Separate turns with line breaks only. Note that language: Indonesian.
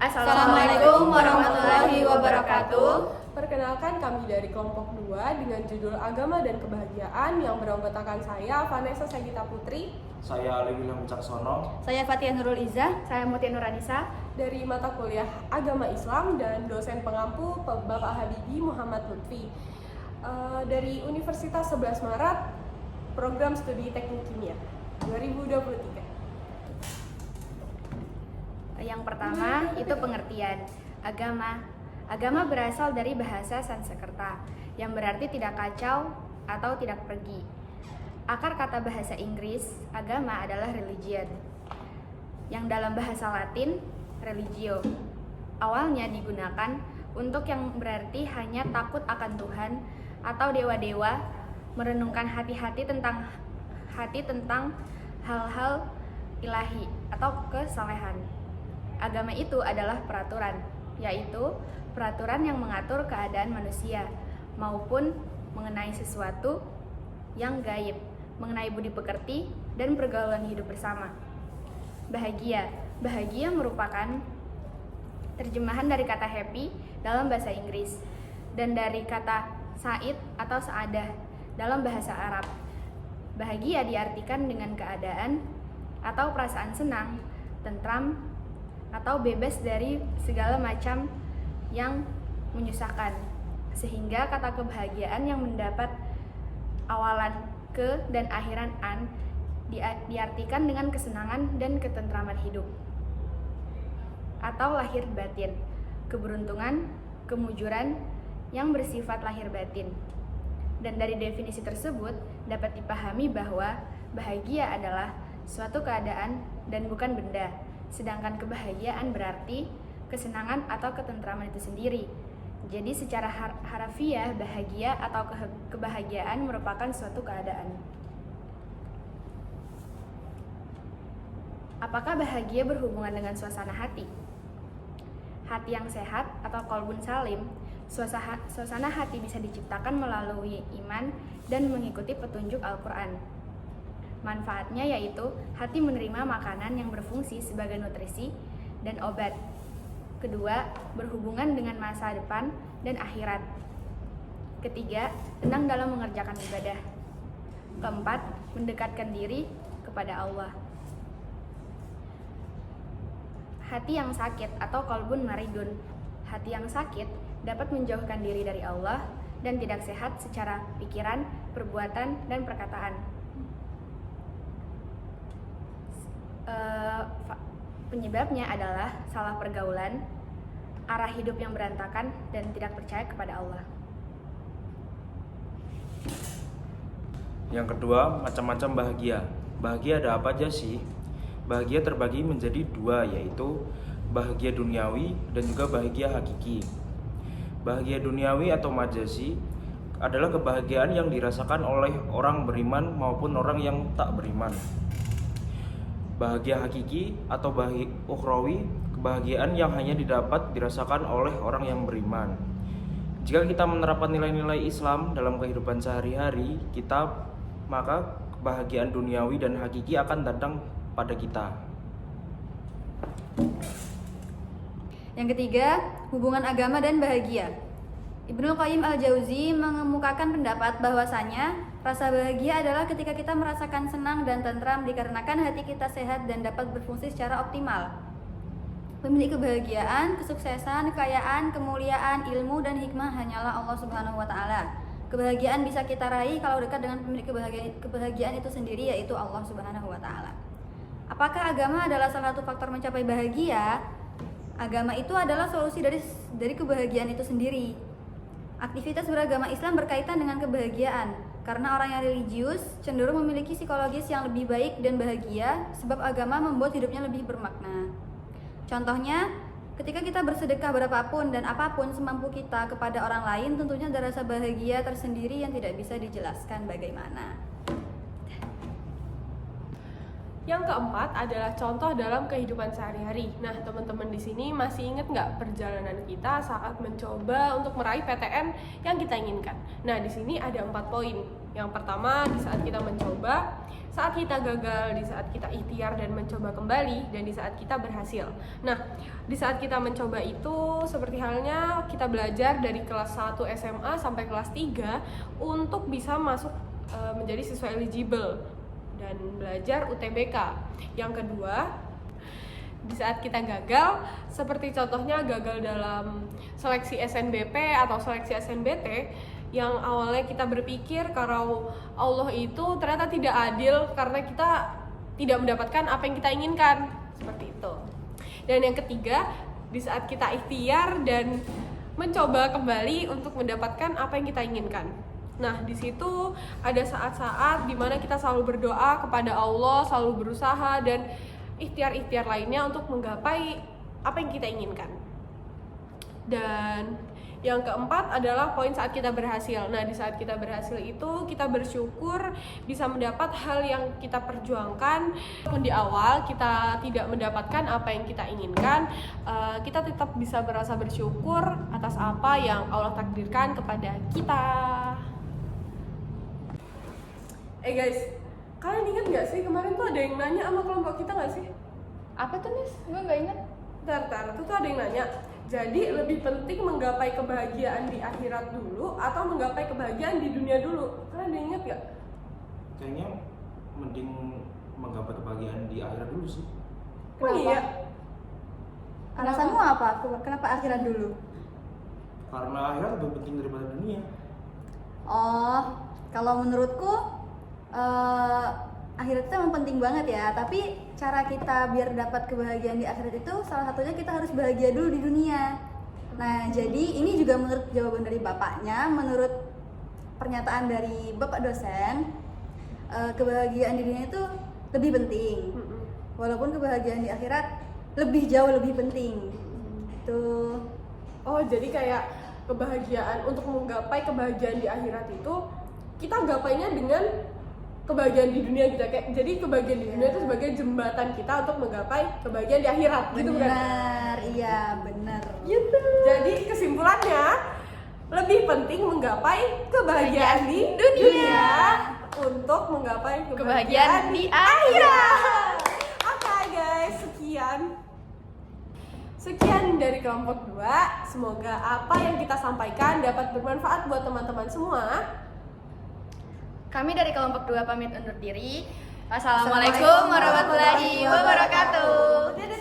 Assalamualaikum warahmatullahi wabarakatuh.
Perkenalkan, kami dari kelompok 2 dengan judul Agama dan Kebahagiaan yang beranggotakan saya, Vanessa Sagita Putri.
Saya Ali Wilham Wicaksono.
Saya Fathia Nurul Izzah. Saya Mutia Nuranisa.
Dari mata kuliah Agama Islam dan dosen pengampu Bapak Habibi Muhammad Lutfi. Dari Universitas 11 Maret, Program Studi Teknik Kimia 2023.
Yang pertama itu pengertian agama. Agama berasal dari bahasa Sanskerta yang berarti tidak kacau atau tidak pergi. Akar kata bahasa Inggris agama adalah religion, yang dalam bahasa Latin religio. Awalnya digunakan untuk yang berarti hanya takut akan Tuhan atau dewa-dewa, merenungkan hati tentang hal-hal ilahi atau kesalehan. Agama itu adalah peraturan, yaitu peraturan yang mengatur keadaan manusia maupun mengenai sesuatu yang gaib, mengenai budi pekerti dan pergaulan hidup bersama. Bahagia merupakan terjemahan dari kata happy dalam bahasa Inggris dan dari kata sa'id atau sa'adah dalam bahasa Arab. Bahagia diartikan dengan keadaan atau perasaan senang, tentram, atau bebas dari segala macam yang menyusahkan, sehingga kata kebahagiaan yang mendapat awalan ke dan akhiran an diartikan dengan kesenangan dan ketentraman hidup atau lahir batin, keberuntungan, kemujuran yang bersifat lahir batin. Dan dari definisi tersebut dapat dipahami bahwa bahagia adalah suatu keadaan dan bukan benda. Sedangkan kebahagiaan berarti kesenangan atau ketentraman itu sendiri. Jadi secara harafiah bahagia atau kebahagiaan merupakan suatu keadaan. Apakah bahagia berhubungan dengan suasana hati? Hati yang sehat atau qalbun salim, suasana hati bisa diciptakan melalui iman dan mengikuti petunjuk Al-Quran. Manfaatnya yaitu hati menerima makanan yang berfungsi sebagai nutrisi dan obat. Kedua, berhubungan dengan masa depan dan akhirat. Ketiga, tenang dalam mengerjakan ibadah. Keempat, mendekatkan diri kepada Allah. Hati yang sakit atau qalbun maridun. Hati yang sakit dapat menjauhkan diri dari Allah dan tidak sehat secara pikiran, perbuatan, dan perkataan. Penyebabnya adalah salah pergaulan, arah hidup yang berantakan, dan tidak percaya kepada Allah.
Yang kedua, macam-macam bahagia. Bahagia ada apa aja sih? Bahagia terbagi menjadi dua, yaitu bahagia duniawi dan juga bahagia hakiki. Bahagia duniawi atau majazi adalah kebahagiaan yang dirasakan oleh orang beriman maupun orang yang tak beriman. Bahagia hakiki atau bahagia ukhrawi, kebahagiaan yang hanya dirasakan oleh orang yang beriman. Jika kita menerapkan nilai-nilai Islam dalam kehidupan sehari-hari kita, maka kebahagiaan duniawi dan hakiki akan datang pada kita.
Yang ketiga, hubungan agama dan bahagia. Ibnul Qayyim al-Jauzi mengemukakan pendapat bahwasanya rasa bahagia adalah ketika kita merasakan senang dan tentram dikarenakan hati kita sehat dan dapat berfungsi secara optimal. Pemilik kebahagiaan, kesuksesan, kekayaan, kemuliaan, ilmu, dan hikmah hanyalah Allah Subhanahu wa Ta'ala. Kebahagiaan bisa kita raih kalau dekat dengan pemilik kebahagiaan itu sendiri, yaitu Allah Subhanahu wa Ta'ala. Apakah agama adalah salah satu faktor mencapai bahagia? Agama itu adalah solusi dari kebahagiaan itu sendiri. Aktivitas beragama Islam berkaitan dengan kebahagiaan, karena orang yang religius cenderung memiliki psikologis yang lebih baik dan bahagia, sebab agama membuat hidupnya lebih bermakna. Contohnya, ketika kita bersedekah berapapun dan apapun semampu kita kepada orang lain, tentunya ada rasa bahagia tersendiri yang tidak bisa dijelaskan bagaimana.
Yang keempat adalah contoh dalam kehidupan sehari-hari. Nah, teman-teman di sini masih ingat nggak perjalanan kita saat mencoba untuk meraih PTN yang kita inginkan? Nah, di sini ada 4 poin. Yang pertama, di saat kita mencoba, saat kita gagal, di saat kita ikhtiar dan mencoba kembali, dan di saat kita berhasil. Nah, di saat kita mencoba itu seperti halnya kita belajar dari kelas 1 SMA sampai kelas 3 untuk bisa masuk menjadi siswa eligible dan belajar UTBK. Yang kedua, di saat kita gagal, seperti contohnya gagal dalam seleksi SNBP atau seleksi SNBT, yang awalnya kita berpikir kalau Allah itu ternyata tidak adil karena kita tidak mendapatkan apa yang kita inginkan, seperti itu. Dan yang ketiga, di saat kita ikhtiar dan mencoba kembali untuk mendapatkan apa yang kita inginkan. Nah, di situ ada saat-saat dimana kita selalu berdoa kepada Allah, selalu berusaha dan ikhtiar-ikhtiar lainnya untuk menggapai apa yang kita inginkan. Dan yang keempat adalah poin saat kita berhasil. Nah, di saat kita berhasil itu kita bersyukur bisa mendapat hal yang kita perjuangkan. Walaupun di awal kita tidak mendapatkan apa yang kita inginkan, kita tetap bisa merasa bersyukur atas apa yang Allah takdirkan kepada kita. Guys, kalian ingat nggak sih kemarin tuh ada yang nanya sama kelompok kita nggak sih?
Apa tuh, Nis? Gue nggak ingat.
Bentar, tuh ada yang nanya. Jadi lebih penting menggapai kebahagiaan di akhirat dulu atau menggapai kebahagiaan di dunia dulu? Kalian ada yang ingat nggak?
Kayaknya mending menggapai kebahagiaan di akhirat dulu sih.
Oh iya.
Alasanmu apa? Kenapa akhirat dulu?
Karena akhirat lebih penting daripada dunia.
Oh, kalau menurutku akhirat itu emang penting banget ya. Tapi cara kita biar dapat kebahagiaan di akhirat itu salah satunya kita harus bahagia dulu di dunia. Nah, jadi ini juga menurut jawaban dari bapaknya, menurut pernyataan dari bapak dosen, kebahagiaan di dunia itu lebih penting. Walaupun kebahagiaan di akhirat jauh lebih penting. Tuh.
Oh, jadi kayak kebahagiaan untuk menggapai kebahagiaan di akhirat itu kita gapainya dengan kebahagiaan di dunia kita, kayak jadi kebahagiaan di dunia itu sebagai jembatan kita untuk menggapai kebahagiaan di akhirat, gitu kan?
Benar, iya benar.
Gitu. Jadi kesimpulannya lebih penting menggapai kebahagiaan di dunia untuk menggapai kebahagiaan di akhirat. Oke guys, sekian dari kelompok 2. Semoga apa yang kita sampaikan dapat bermanfaat buat teman-teman semua.
Kami dari kelompok 2 pamit undur diri. Wassalamualaikum warahmatullahi wabarakatuh.
Dadah.